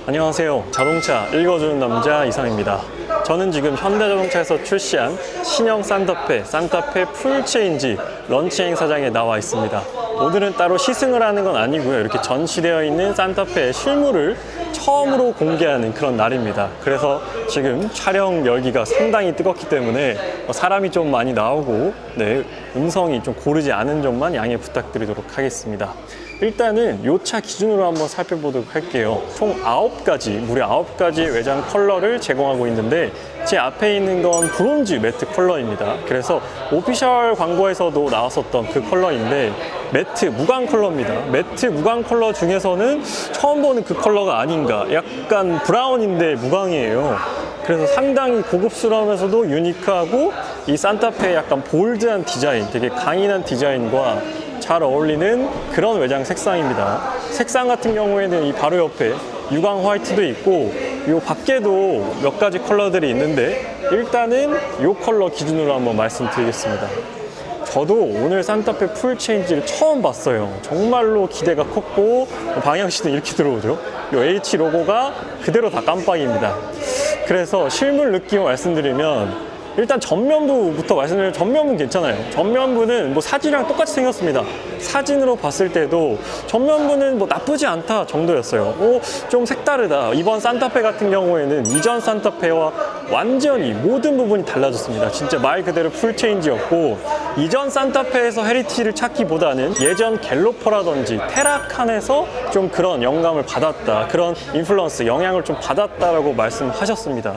안녕하세요. 자동차 읽어주는 남자 이상입니다. 저는 지금 현대자동차에서 출시한 신형 산타페 풀체인지 런치 행사장에 나와 있습니다. 오늘은 따로 시승을 하는 건 아니고요. 이렇게 전시되어 있는 산타페의 실물을 처음으로 공개하는 그런 날입니다. 그래서 지금 촬영 열기가 상당히 뜨겁기 때문에 사람이 좀 많이 나오고 음성이 좀 고르지 않은 점만 양해 부탁드리도록 하겠습니다. 일단은 이 차 기준으로 한번 살펴보도록 할게요. 총 9가지, 무려 9가지 외장 컬러를 제공하고 있는데 제 앞에 있는 건 브론즈 매트 컬러입니다. 그래서 오피셜 광고에서도 나왔었던 그 컬러인데 매트 무광 컬러입니다. 매트 무광 컬러 중에서는 처음 보는 그 컬러가 아닌가. 약간 브라운인데 무광이에요. 그래서 상당히 고급스러우면서도 유니크하고 이 산타페의 약간 볼드한 디자인, 되게 강인한 디자인과 잘 어울리는 그런 외장 색상입니다. 색상 같은 경우에는 이 바로 옆에 유광 화이트도 있고 이 밖에도 몇 가지 컬러들이 있는데 일단은 이 컬러 기준으로 한번 말씀드리겠습니다. 저도 오늘 산타페 풀체인지를 처음 봤어요. 정말로 기대가 컸고 방향시등 이렇게 들어오죠. 이 H 로고가 그대로 다 깜빡입니다. 그래서 실물 느낌 말씀드리면 일단 전면부부터 말씀드리면 전면부는 괜찮아요. 전면부는 뭐 사진이랑 똑같이 생겼습니다. 사진으로 봤을 때도 전면부는 뭐 나쁘지 않다 정도였어요. 좀 색다르다. 이번 산타페 같은 경우에는 이전 산타페와 완전히 모든 부분이 달라졌습니다. 진짜 말 그대로 풀체인지였고 이전 산타페에서 헤리티를 찾기보다는 예전 갤로퍼라든지 테라칸에서 좀 그런 영감을 받았다. 그런 인플루언스, 영향을 좀 받았다라고 말씀하셨습니다.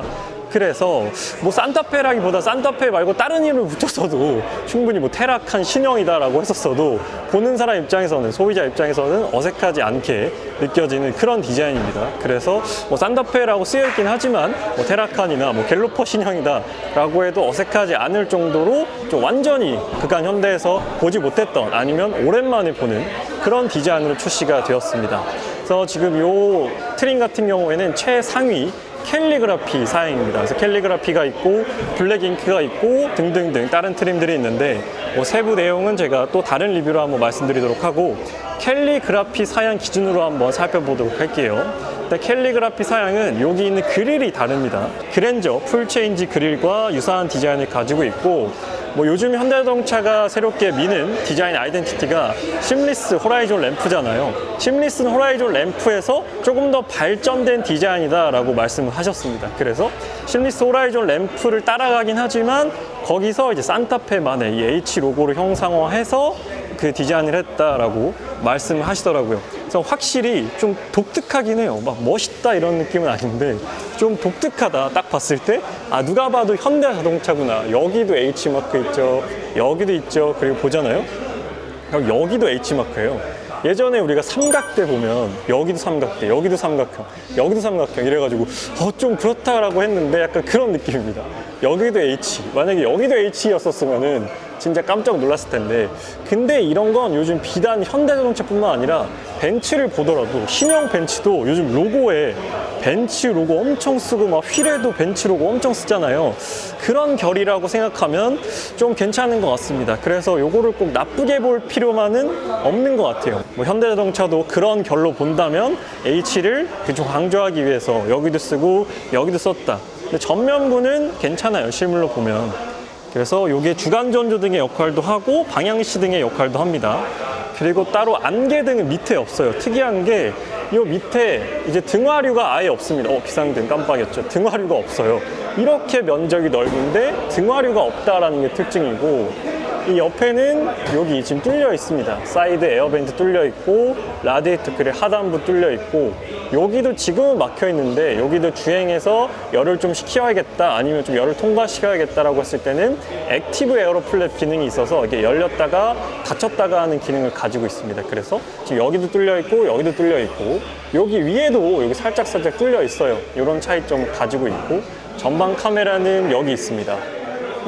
그래서 뭐 산타페라기보다 산타페 말고 다른 이름을 붙였어도 충분히 뭐 테라칸 신형이다라고 했었어도 보는 사람 입장에서는, 소비자 입장에서는 어색하지 않게 느껴지는 그런 디자인입니다. 그래서 뭐 산타페라고 쓰여있긴 하지만 뭐 테라칸이나 뭐 갤로퍼 신형이다라고 해도 어색하지 않을 정도로 좀 완전히 그간 현대에서 보지 못했던 아니면 오랜만에 보는 그런 디자인으로 출시가 되었습니다. 그래서 지금 요 트림 같은 경우에는 최상위 캘리그라피 사양입니다. 그래서 캘리그라피가 있고 블랙 잉크가 있고 등등등 다른 트림들이 있는데 세부 내용은 제가 또 다른 리뷰로 한번 말씀드리도록 하고 캘리그라피 사양 기준으로 한번 살펴보도록 할게요. 캘리그라피 사양은 여기 있는 그릴이 다릅니다. 그랜저 풀체인지 그릴과 유사한 디자인을 가지고 있고 요즘 현대자동차가 새롭게 미는 디자인 아이덴티티가 심리스 호라이존 램프잖아요. 심리스 호라이존 램프에서 조금 더 발전된 디자인이다 라고 말씀을 하셨습니다. 그래서 심리스 호라이존 램프를 따라가긴 하지만 거기서 이제 산타페만의 이 H 로고를 형상화해서 그 디자인을 했다라고 말씀을 하시더라고요. 그래서 확실히 좀 독특하긴 해요. 막 멋있다 이런 느낌은 아닌데 좀 독특하다. 딱 봤을 때 누가 봐도 현대자동차구나. 여기도 H마크 있죠. 여기도 있죠. 그리고 보잖아요. 여기도 H마크예요. 예전에 우리가 삼각대 보면 여기도 삼각대, 여기도 삼각형, 여기도 삼각형 이래가지고 좀 그렇다라고 했는데 약간 그런 느낌입니다. 여기도 H, 만약에 여기도 H였었으면은 진짜 깜짝 놀랐을 텐데 근데 이런 건 요즘 비단 현대자동차뿐만 아니라 벤츠를 보더라도 신형 벤츠도 요즘 로고에 벤츠 로고 엄청 쓰고 막 휠에도 벤츠 로고 엄청 쓰잖아요. 그런 결이라고 생각하면 좀 괜찮은 것 같습니다. 그래서 요거를 꼭 나쁘게 볼 필요만은 없는 것 같아요. 현대자동차도 그런 결로 본다면 H를 좀 강조하기 위해서 여기도 쓰고 여기도 썼다. 근데 전면부는 괜찮아요. 실물로 보면. 그래서 이게 주간 전조등의 역할도 하고 방향시등의 역할도 합니다. 그리고 따로 안개등은 밑에 없어요. 특이한 게 이 밑에 이제 등화류가 아예 없습니다. 비상등 깜빡이었죠. 등화류가 없어요. 이렇게 면적이 넓은데 등화류가 없다라는 게 특징이고 이 옆에는 여기 지금 뚫려 있습니다. 사이드 에어벤트 뚫려 있고 라디에이터 그릴 하단부 뚫려 있고 여기도 지금은 막혀 있는데 여기도 주행해서 열을 좀 식혀야겠다 아니면 좀 열을 통과시켜야겠다라고 했을 때는 액티브 에어로 플랩 기능이 있어서 이게 열렸다가 닫혔다가 하는 기능을 가지고 있습니다. 그래서 지금 여기도 뚫려 있고 여기도 뚫려 있고 여기 위에도 여기 살짝 뚫려 있어요. 이런 차이점을 가지고 있고 전방 카메라는 여기 있습니다.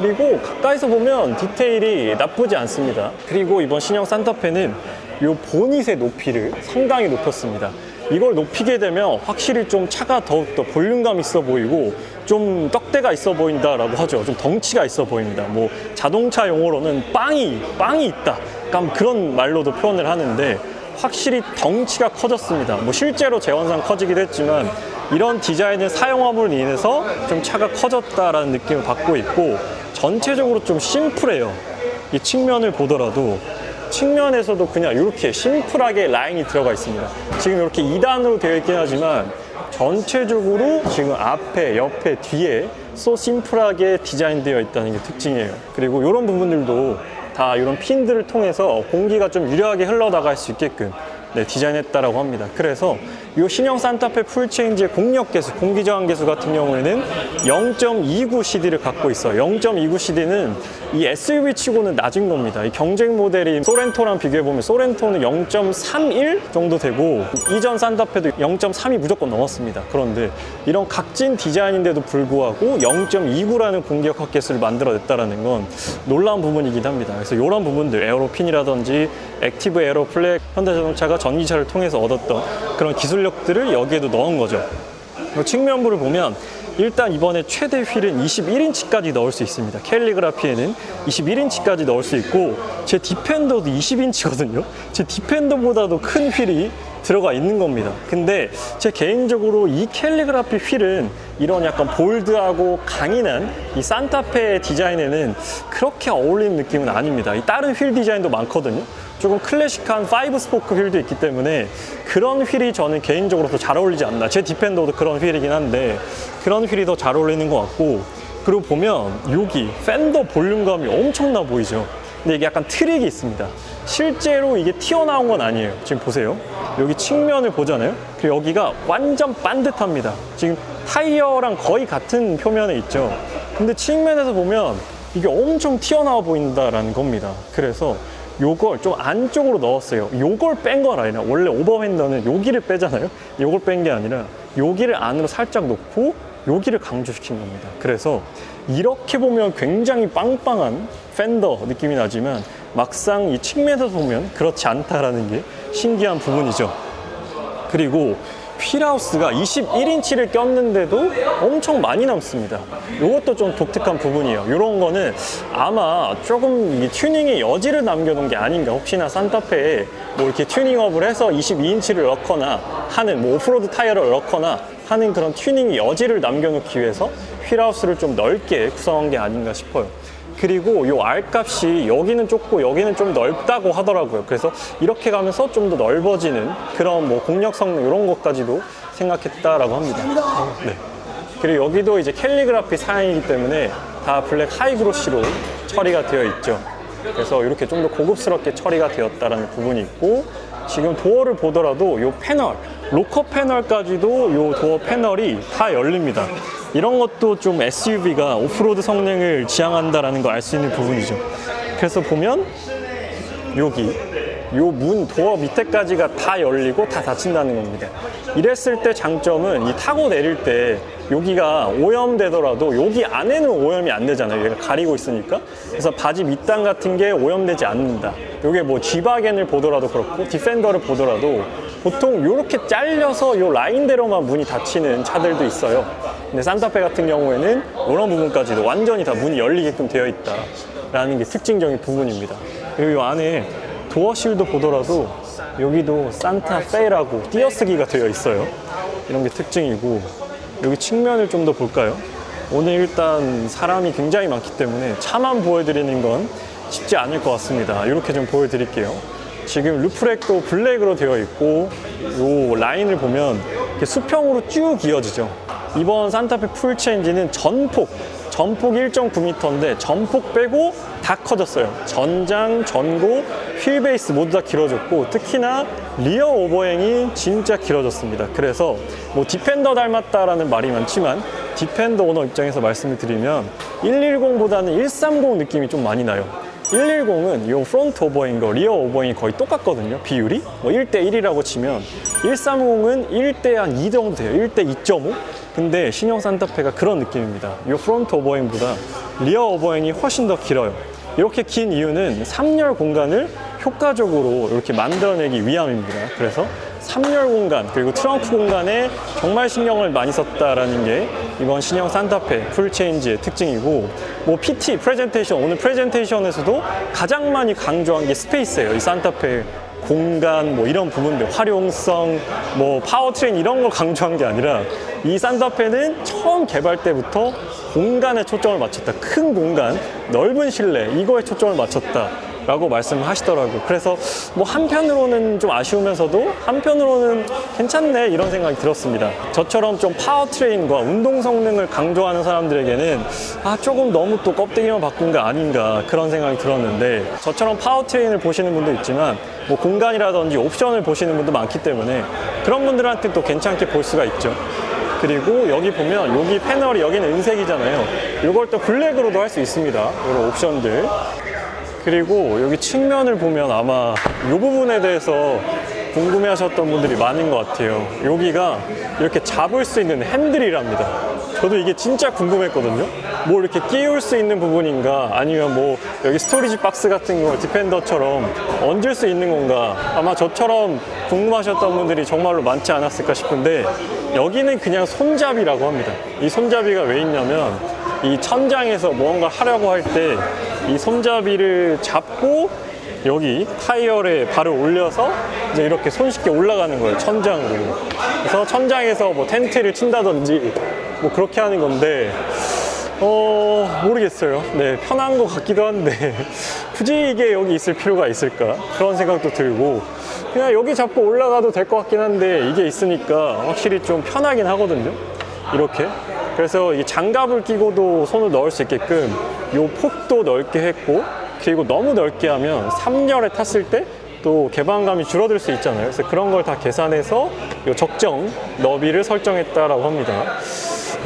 그리고 가까이서 보면 디테일이 나쁘지 않습니다. 그리고 이번 신형 산타페는 이 보닛의 높이를 상당히 높였습니다. 이걸 높이게 되면 확실히 좀 차가 더욱더 볼륨감 있어 보이고 좀 떡대가 있어 보인다라고 하죠. 좀 덩치가 있어 보입니다. 자동차 용어로는 빵이 있다. 약간 그런 말로도 표현을 하는데 확실히 덩치가 커졌습니다. 뭐 실제로 재원상 커지기도 했지만 이런 디자인을 사용함으로 인해서 좀 차가 커졌다라는 느낌을 받고 있고, 전체적으로 좀 심플해요. 이 측면을 보더라도 측면에서도 그냥 이렇게 심플하게 라인이 들어가 있습니다. 지금 이렇게 2단으로 되어 있긴 하지만 전체적으로 지금 앞에, 옆에, 뒤에 소 심플하게 디자인되어 있다는 게 특징이에요. 그리고 이런 부분들도 다 이런 핀들을 통해서 공기가 좀 유려하게 흘러나갈 수 있게끔 디자인했다라고 합니다. 그래서 이 신형 산타페 풀체인지의 공력 계수, 공기 저항 계수 같은 경우에는 0.29 CD를 갖고 있어요. 0.29 CD는 이 SUV 치고는 낮은 겁니다. 이 경쟁 모델인 소렌토랑 비교해보면 소렌토는 0.31 정도 되고 이전 산타페도 0.32 무조건 넘었습니다. 그런데 이런 각진 디자인인데도 불구하고 0.29라는 공기역학 계수를 만들어냈다는 건 놀라운 부분이긴 합니다. 그래서 이런 부분들, 에어로핀이라든지 액티브 에어로 플렉, 현대자동차가 전기차를 통해서 얻었던 그런 기술력들을 여기에도 넣은 거죠. 측면부를 보면 일단 이번에 최대 휠은 21인치까지 넣을 수 있습니다. 캘리그라피에는 21인치까지 넣을 수 있고, 제 디펜더도 20인치거든요. 제 디펜더보다도 큰 휠이 들어가 있는 겁니다. 근데 제 개인적으로 이 캘리그라피 휠은 이런 약간 볼드하고 강인한 이 산타페 디자인에는 그렇게 어울리는 느낌은 아닙니다. 이 다른 휠 디자인도 많거든요. 조금 클래식한 5스포크 휠도 있기 때문에 그런 휠이 저는 개인적으로 더 잘 어울리지 않나. 제 디펜더도 그런 휠이긴 한데 그런 휠이 더 잘 어울리는 것 같고, 그리고 보면 여기 팬더 볼륨감이 엄청나 보이죠. 근데 이게 약간 트릭이 있습니다. 실제로 이게 튀어나온 건 아니에요. 지금 보세요. 여기 측면을 보잖아요. 그리고 여기가 완전 반듯합니다. 지금 타이어랑 거의 같은 표면에 있죠. 근데 측면에서 보면 이게 엄청 튀어나와 보인다라는 겁니다. 그래서 요걸 좀 안쪽으로 넣었어요. 요걸 뺀 건 아니라, 원래 오버핸더는 여기를 빼잖아요. 요걸 뺀 게 아니라 여기를 안으로 살짝 놓고 여기를 강조시킨 겁니다. 그래서 이렇게 보면 굉장히 빵빵한 팬더 느낌이 나지만 막상 이 측면에서 보면 그렇지 않다라는 게 신기한 부분이죠. 그리고 휠하우스가 21인치를 꼈는데도 엄청 많이 남습니다. 이것도 좀 독특한 부분이에요. 이런 거는 아마 조금 이 튜닝의 여지를 남겨놓은 게 아닌가. 혹시나 산타페에 뭐 이렇게 튜닝업을 해서 22인치를 넣거나 하는, 뭐 오프로드 타이어를 넣거나 하는 그런 튜닝의 여지를 남겨놓기 위해서 휠하우스를 좀 넓게 구성한 게 아닌가 싶어요. 그리고 이 R값이 여기는 좁고 여기는 좀 넓다고 하더라고요. 그래서 이렇게 가면서 좀 더 넓어지는 그런 뭐 공력 성능 이런 것까지도 생각했다라고 합니다. 네. 그리고 여기도 이제 캘리그라피 사양이기 때문에 다 블랙 하이그로시로 처리가 되어 있죠. 그래서 이렇게 좀 더 고급스럽게 처리가 되었다라는 부분이 있고, 지금 도어를 보더라도 이 패널, 로커 패널까지도 이 도어 패널이 다 열립니다. 이런 것도 좀 SUV가 오프로드 성능을 지향한다라는 걸 알 수 있는 부분이죠. 그래서 보면 여기 요 문 도어 밑에까지가 다 열리고 다 닫힌다는 겁니다. 이랬을 때 장점은 이 타고 내릴 때 여기가 오염되더라도 여기 안에는 오염이 안 되잖아요. 얘가 가리고 있으니까. 그래서 바지 밑단 같은 게 오염되지 않는다. 이게 뭐 G바겐을 보더라도 그렇고 디펜더를 보더라도 보통 이렇게 잘려서 이 라인대로만 문이 닫히는 차들도 있어요. 근데 산타페 같은 경우에는 이런 부분까지도 완전히 다 문이 열리게끔 되어 있다라는 게 특징적인 부분입니다. 그리고 이 안에 도어실도 보더라도 여기도 산타페라고 띄어쓰기가 되어 있어요. 이런 게 특징이고, 여기 측면을 좀 더 볼까요? 오늘 일단 사람이 굉장히 많기 때문에 차만 보여드리는 건 쉽지 않을 것 같습니다. 이렇게 좀 보여드릴게요. 지금 루프렉도 블랙으로 되어 있고, 이 라인을 보면 이렇게 수평으로 쭉 이어지죠. 이번 산타페 풀체인지는 전폭 1.9m인데 전폭 빼고 다 커졌어요. 전장, 전고, 휠베이스 모두 다 길어졌고, 특히나 리어 오버행이 진짜 길어졌습니다. 그래서 뭐 디펜더 닮았다라는 말이 많지만 디펜더 오너 입장에서 말씀을 드리면 110보다는 130 느낌이 좀 많이 나요. 110은 이 프론트 오버행과 리어 오버행이 거의 똑같거든요. 비율이 뭐 1대1이라고 치면 130은 1대 한 2 정도 돼요. 1대 2.5. 근데 신형 산타페가 그런 느낌입니다. 이 프론트 오버행보다 리어 오버행이 훨씬 더 길어요. 이렇게 긴 이유는 3열 공간을 효과적으로 이렇게 만들어내기 위함입니다. 그래서 3열 공간 그리고 트렁크 공간에 정말 신경을 많이 썼다라는 게 이번 신형 산타페 풀체인지의 특징이고, 뭐 PT 프레젠테이션, 오늘 프레젠테이션에서도 가장 많이 강조한 게 스페이스예요. 이 산타페 공간 뭐 이런 부분들, 활용성, 뭐 파워트레인 이런 걸 강조한 게 아니라 이 산타페는 처음 개발 때부터 공간에 초점을 맞췄다. 큰 공간, 넓은 실내 이거에 초점을 맞췄다 라고 말씀을 하시더라고요. 그래서 뭐 한편으로는 좀 아쉬우면서도 한편으로는 괜찮네 이런 생각이 들었습니다. 저처럼 좀 파워트레인과 운동 성능을 강조하는 사람들에게는 조금 너무 또 껍데기만 바꾼 거 아닌가 그런 생각이 들었는데, 저처럼 파워트레인을 보시는 분도 있지만 뭐 공간이라든지 옵션을 보시는 분도 많기 때문에 그런 분들한테 또 괜찮게 볼 수가 있죠. 그리고 여기 보면 여기 패널이 여기는 은색이잖아요. 이걸 또 블랙으로도 할 수 있습니다. 이런 옵션들. 그리고 여기 측면을 보면 아마 이 부분에 대해서 궁금해 하셨던 분들이 많은 것 같아요. 여기가 이렇게 잡을 수 있는 핸들이랍니다. 저도 이게 진짜 궁금했거든요. 뭐 이렇게 끼울 수 있는 부분인가, 아니면 뭐 여기 스토리지 박스 같은 거 디펜더처럼 얹을 수 있는 건가, 아마 저처럼 궁금하셨던 분들이 정말로 많지 않았을까 싶은데, 여기는 그냥 손잡이라고 합니다. 이 손잡이가 왜 있냐면 이 천장에서 무언가 하려고 할 때 이 손잡이를 잡고 여기 타이어에 발을 올려서 이제 이렇게 손쉽게 올라가는 거예요, 천장으로. 그래서 천장에서 뭐 텐트를 친다든지 뭐 그렇게 하는 건데, 모르겠어요. 네, 편한 것 같기도 한데 굳이 이게 여기 있을 필요가 있을까 그런 생각도 들고, 그냥 여기 잡고 올라가도 될 것 같긴 한데 이게 있으니까 확실히 좀 편하긴 하거든요, 이렇게. 그래서 이 장갑을 끼고도 손을 넣을 수 있게끔 요 폭도 넓게 했고, 그리고 너무 넓게 하면 3열에 탔을 때 또 개방감이 줄어들 수 있잖아요. 그래서 그런 걸 다 계산해서 요 적정 너비를 설정했다라고 합니다.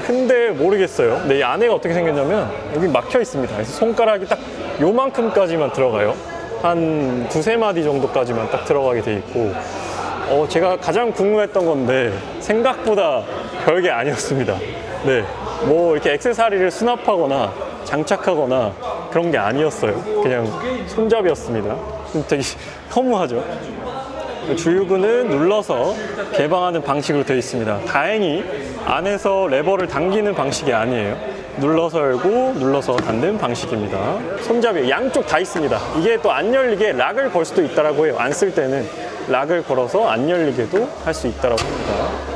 근데 모르겠어요. 근데 이 안에가 어떻게 생겼냐면 여기 막혀 있습니다. 그래서 손가락이 딱 요만큼까지만 들어가요. 한 두세 마디 정도까지만 딱 들어가게 돼 있고, 제가 가장 궁금했던 건데 생각보다 별게 아니었습니다. 네, 뭐 이렇게 액세서리를 수납하거나 장착하거나 그런 게 아니었어요. 그냥 손잡이였습니다. 되게 허무하죠. 주유구는 눌러서 개방하는 방식으로 되어 있습니다. 다행히 안에서 레버를 당기는 방식이 아니에요. 눌러서 열고 눌러서 닫는 방식입니다. 손잡이 양쪽 다 있습니다. 이게 또 안 열리게 락을 걸 수도 있다고 해요. 안 쓸 때는 락을 걸어서 안 열리게도 할 수 있다고 합니다.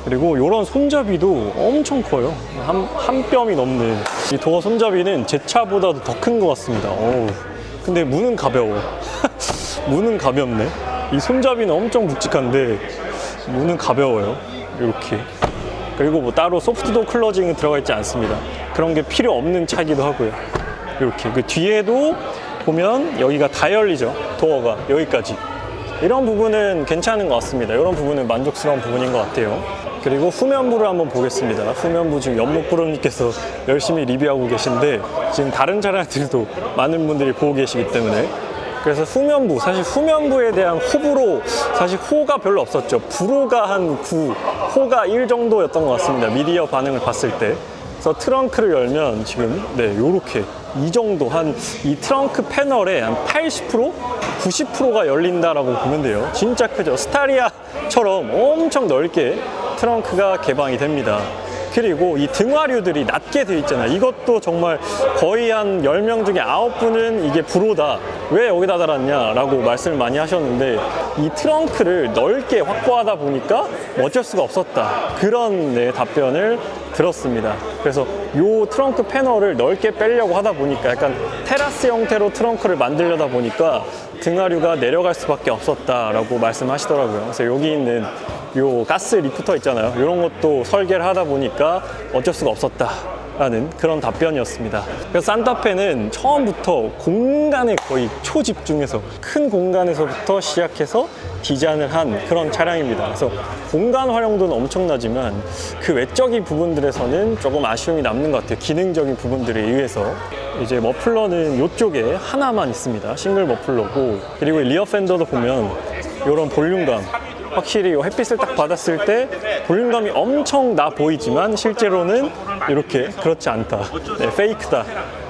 그리고 이런 손잡이도 엄청 커요. 한 뼘이 넘는 이 도어 손잡이는 제 차보다도 더 큰 것 같습니다. 근데 문은 가벼워. 문은 가볍네. 이 손잡이는 엄청 묵직한데 문은 가벼워요. 이렇게. 그리고 뭐 따로 소프트도어 클로징은 들어가 있지 않습니다. 그런 게 필요 없는 차이기도 하고요. 이렇게. 그 뒤에도 보면 여기가 다 열리죠. 도어가 여기까지. 이런 부분은 괜찮은 것 같습니다. 이런 부분은 만족스러운 부분인 것 같아요. 그리고 후면부를 한번 보겠습니다. 후면부 지금 연목프로님께서 열심히 리뷰하고 계신데 지금 다른 차량들도 많은 분들이 보고 계시기 때문에, 그래서 후면부, 사실 후면부에 대한 호불호, 사실 호가 별로 없었죠. 불호가 한 9, 호가 1 정도였던 것 같습니다. 미디어 반응을 봤을 때. 그래서 트렁크를 열면 지금 요렇게 이 정도, 이 트렁크 패널에 한 80%? 90%가 열린다라고 보면 돼요. 진짜 크죠. 스타리아처럼 엄청 넓게 트렁크가 개방이 됩니다. 그리고 이 등화류들이 낮게 되어 있잖아요. 이것도 정말 거의 한 10명 중에 9분은 이게 불호다, 왜 여기다 달았냐 라고 말씀을 많이 하셨는데, 이 트렁크를 넓게 확보하다 보니까 어쩔 수가 없었다, 그런 답변을 들었습니다. 그래서 이 트렁크 패널을 넓게 빼려고 하다 보니까 약간 테라스 형태로 트렁크를 만들려다 보니까 등하류가 내려갈 수밖에 없었다라고 말씀하시더라고요. 그래서 여기 있는 요 가스 리프터 있잖아요. 이런 것도 설계를 하다 보니까 어쩔 수가 없었다라는 그런 답변이었습니다. 그래서 산타페는 처음부터 공간에 거의 초집중해서 큰 공간에서부터 시작해서 디자인을 한 그런 차량입니다. 그래서 공간 활용도는 엄청나지만 그 외적인 부분들에서는 조금 아쉬움이 남는 것 같아요. 기능적인 부분들에 의해서. 이제 머플러는 이쪽에 하나만 있습니다. 싱글 머플러고, 그리고 리어 팬더도 보면 이런 볼륨감, 확실히 햇빛을 딱 받았을 때 볼륨감이 엄청 나 보이지만 실제로는 이렇게 그렇지 않다, 페이크다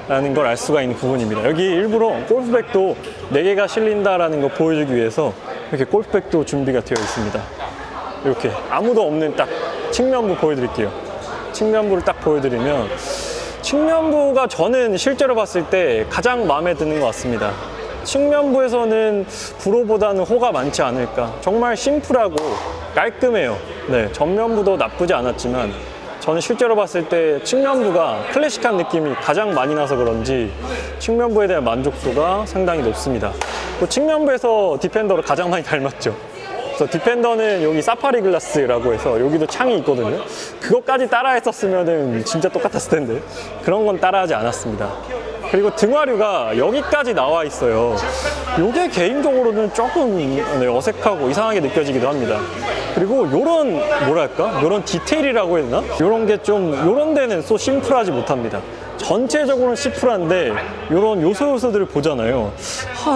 라는 걸 알 수가 있는 부분입니다. 여기 일부러 골프백도 4개가 실린다라는 걸 보여주기 위해서 이렇게 골프백도 준비가 되어 있습니다. 이렇게 아무도 없는 딱 측면부 보여드릴게요. 측면부를 딱 보여드리면, 측면부가 저는 실제로 봤을 때 가장 마음에 드는 것 같습니다. 측면부에서는 불호보다는 호가 많지 않을까. 정말 심플하고 깔끔해요. 네, 전면부도 나쁘지 않았지만 저는 실제로 봤을 때 측면부가 클래식한 느낌이 가장 많이 나서 그런지 측면부에 대한 만족도가 상당히 높습니다. 또 측면부에서 디펜더를 가장 많이 닮았죠. 그래서 디펜더는 여기 사파리 글라스라고 해서 여기도 창이 있거든요. 그것까지 따라했었으면 진짜 똑같았을 텐데 그런 건 따라하지 않았습니다. 그리고 등화류가 여기까지 나와 있어요. 이게 개인적으로는 조금 어색하고 이상하게 느껴지기도 합니다. 그리고 요런 뭐랄까? 요런 디테일이라고 했나? 요런 게 좀 요런 데는 또 심플하지 못합니다. 전체적으로는 심플한데 요런 요소들을 보잖아요.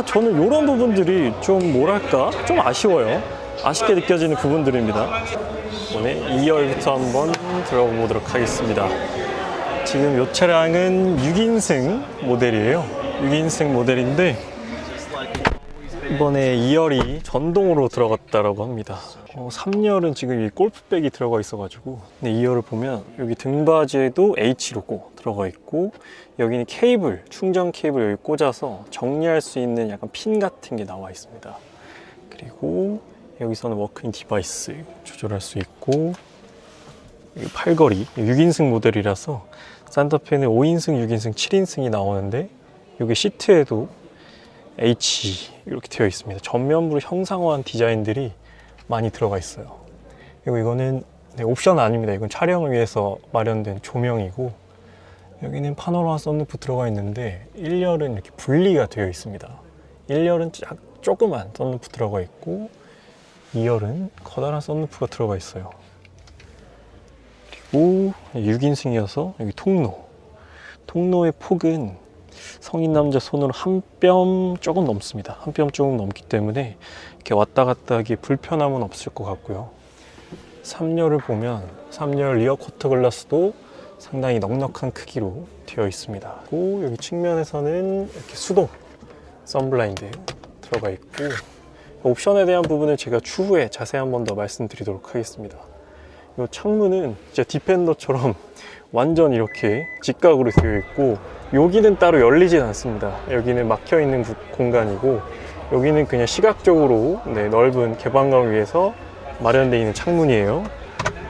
저는 요런 부분들이 좀 뭐랄까? 좀 아쉬워요. 아쉽게 느껴지는 부분들입니다. 이번에 2열부터 한번 들어가 보도록 하겠습니다. 지금 이 차량은 6인승 모델이에요. 6인승 모델인데 이번에 2열이 전동으로 들어갔다라고 합니다. 3열은 지금 이 골프백이 들어가 있어가지고 2열을 보면 여기 등받이에도 H 로고 들어가 있고 여기는 케이블, 충전 케이블 여기 꽂아서 정리할 수 있는 약간 핀 같은 게 나와 있습니다. 그리고 여기서는 워킹 디바이스 조절할 수 있고 여기 팔걸이 6인승 모델이라서 산타페는 5인승, 6인승, 7인승이 나오는데 여기 시트에도 H 이렇게 되어 있습니다. 전면부로 형상화한 디자인들이 많이 들어가 있어요. 그리고 이거는 옵션 아닙니다. 이건 촬영을 위해서 마련된 조명이고 여기는 파노라마 썬루프 들어가 있는데 1열은 이렇게 분리가 되어 있습니다. 1열은 조그만 썬루프 들어가 있고 2열은 커다란 썬루프가 들어가 있어요. 그리고 6인승이어서 여기 통로의 폭은 성인 남자 손으로 한 뼘 조금 넘습니다. 한 뼘 조금 넘기 때문에 이렇게 왔다 갔다 하기 불편함은 없을 것 같고요. 3열을 보면 3열 리어 쿼터 글라스도 상당히 넉넉한 크기로 되어 있습니다. 그리고 여기 측면에서는 이렇게 수동 선블라인드 들어가 있고 옵션에 대한 부분은 제가 추후에 자세히 한 번 더 말씀드리도록 하겠습니다. 이 창문은 진짜 디펜더처럼 완전 이렇게 직각으로 되어 있고 여기는 따로 열리진 않습니다. 여기는 막혀 있는 공간이고 여기는 그냥 시각적으로 넓은 개방감을 위해서 마련되어 있는 창문이에요.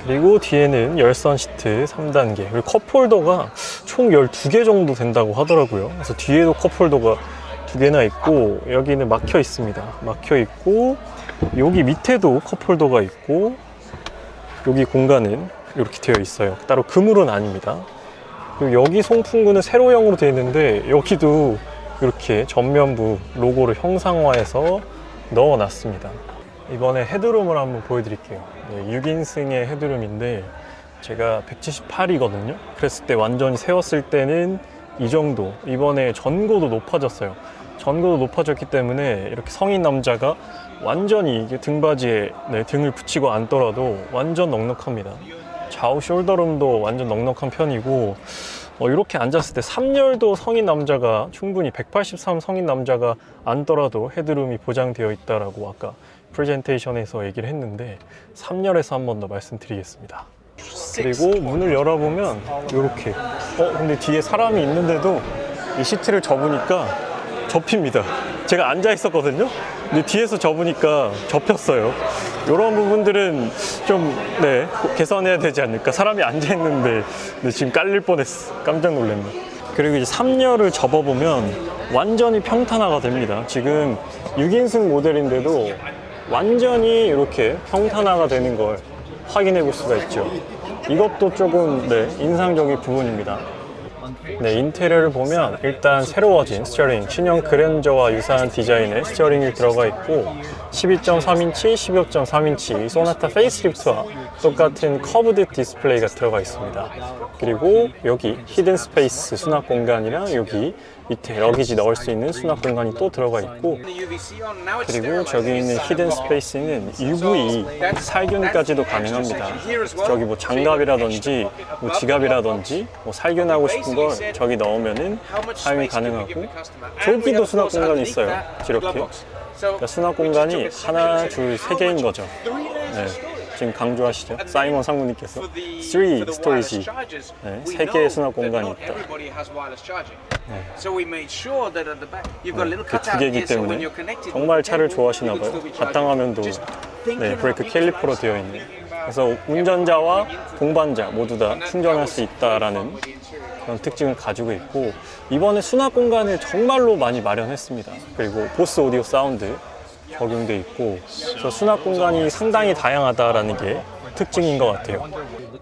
그리고 뒤에는 열선 시트 3단계 그리고 컵홀더가 총 12개 정도 된다고 하더라고요. 그래서 뒤에도 컵홀더가 2개나 있고 여기는 막혀 있습니다. 막혀 있고 여기 밑에도 컵홀더가 있고 여기 공간은 이렇게 되어 있어요. 따로 그물은 아닙니다. 그리고 여기 송풍구는 세로형으로 되어 있는데 여기도 이렇게 전면부 로고를 형상화해서 넣어놨습니다. 이번에 헤드룸을 한번 보여드릴게요. 6인승의 헤드룸인데 제가 178이거든요. 그랬을 때 완전히 세웠을 때는 이 정도. 이번에 전고도 높아졌어요. 전고도 높아졌기 때문에 이렇게 성인 남자가 완전히 이게 등받이에 등을 붙이고 앉더라도 완전 넉넉합니다. 좌우 숄더룸도 완전 넉넉한 편이고 이렇게 앉았을 때 3열도 성인 남자가 충분히 183 성인 남자가 앉더라도 헤드룸이 보장되어 있다라고 아까 프레젠테이션에서 얘기를 했는데 3열에서 한 번 더 말씀드리겠습니다. 그리고 문을 열어보면 이렇게 근데 뒤에 사람이 있는데도 이 시트를 접으니까 접힙니다. 제가 앉아 있었거든요. 근데 뒤에서 접으니까 접혔어요. 이런 부분들은 좀 개선해야 되지 않을까. 사람이 앉아 있는데 지금 깔릴 뻔했어. 깜짝 놀랐네. 그리고 이제 3열을 접어보면 완전히 평탄화가 됩니다. 지금 6인승 모델인데도 완전히 이렇게 평탄화가 되는 걸 확인해 볼 수가 있죠. 이것도 조금 인상적인 부분입니다. 인테리어를 보면 일단 새로워진 스티어링, 신형 그랜저와 유사한 디자인의 스티어링이 들어가 있고 12.3인치, 15.3인치 소나타 페이스리프트와 똑같은 커브드 디스플레이가 들어가 있습니다. 그리고 여기 히든 스페이스 수납 공간이랑 여기 밑에 러기지 넣을 수 있는 수납 공간이 또 들어가 있고 그리고 저기 있는 히든 스페이스는 UV 살균까지도 가능합니다. 저기 뭐 장갑이라든지 뭐 지갑이라든지 뭐 살균하고 싶은 걸 저기 넣으면은 사용이 가능하고 저기도 수납 공간이 있어요. 이렇게 그러니까 수납 공간이 하나, 둘, 세 개인 거죠. 지금 강조하시죠. 사이먼 상무님께서 3 스토리지, 네, 3개의 수납 공간이 있다. 네. 그 2개이기 때문에 정말 차를 좋아하시나 봐요. 바탕화면도 네, 브레이크 캘리퍼로 되어 있네요. 그래서 운전자와 동반자 모두 다 충전할 수 있다라는 그런 특징을 가지고 있고, 이번에 수납 공간을 정말로 많이 마련했습니다. 그리고 보스 오디오 사운드 적용돼 있고, 그래서 수납 공간이 상당히 다양하다라는 게 특징인 것 같아요.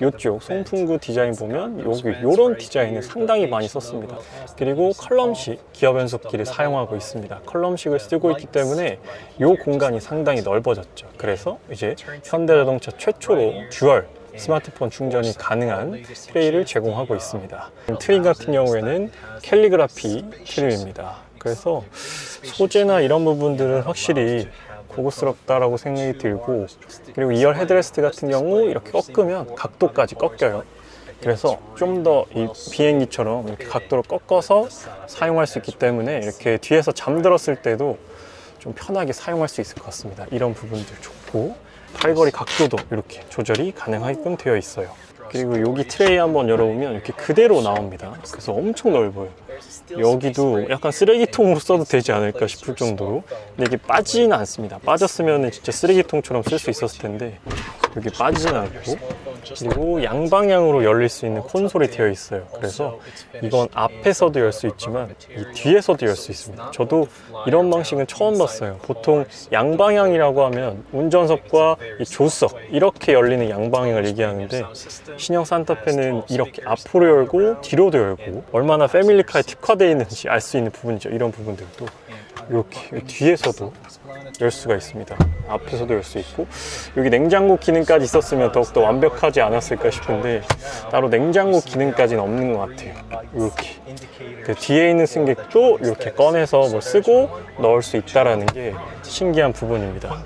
이쪽 송풍구 디자인 보면 여기 이런 디자인을 상당히 많이 썼습니다. 그리고 컬럼식 기어 변속기를 사용하고 있습니다. 컬럼식을 쓰고 있기 때문에 이 공간이 상당히 넓어졌죠. 그래서 이제 현대자동차 최초로 듀얼 스마트폰 충전이 가능한 트레이를 제공하고 있습니다. 트림 같은 경우에는 캘리그라피 트림입니다. 그래서 소재나 이런 부분들은 확실히 고급스럽다라고 생각이 들고, 그리고 2열 헤드레스트 같은 경우 이렇게 꺾으면 각도까지 꺾여요. 그래서 좀 더 이 비행기처럼 이렇게 각도를 꺾어서 사용할 수 있기 때문에 이렇게 뒤에서 잠들었을 때도 좀 편하게 사용할 수 있을 것 같습니다. 이런 부분들 좋고, 팔걸이 각도도 이렇게 조절이 가능하게끔 되어 있어요. 그리고 여기 트레이 한번 열어보면 이렇게 그대로 나옵니다. 그래서 엄청 넓어요. 여기도 약간 쓰레기통으로 써도 되지 않을까 싶을 정도로, 근데 이게 빠지지는 않습니다. 빠졌으면 진짜 쓰레기통처럼 쓸 수 있었을 텐데 여기 빠지진 않고, 그리고 양방향으로 열릴 수 있는 콘솔이 되어 있어요. 그래서 이건 앞에서도 열 수 있지만 이 뒤에서도 열 수 있습니다. 저도 이런 방식은 처음 봤어요. 보통 양방향이라고 하면 운전석과 이 조수석 이렇게 열리는 양방향을 얘기하는데, 신형 산타페는 이렇게 앞으로 열고 뒤로도 열고, 얼마나 패밀리카에 특화되어 있는지 알 수 있는 부분이죠. 이런 부분들도 이렇게 뒤에서도 열 수가 있습니다. 앞에서도 열 수 있고, 여기 냉장고 기능까지 있었으면 더욱더 완벽하지 않았을까 싶은데 따로 냉장고 기능까지는 없는 것 같아요. 이렇게 그 뒤에 있는 승객도 이렇게 꺼내서 뭐 쓰고 넣을 수 있다는 게 신기한 부분입니다.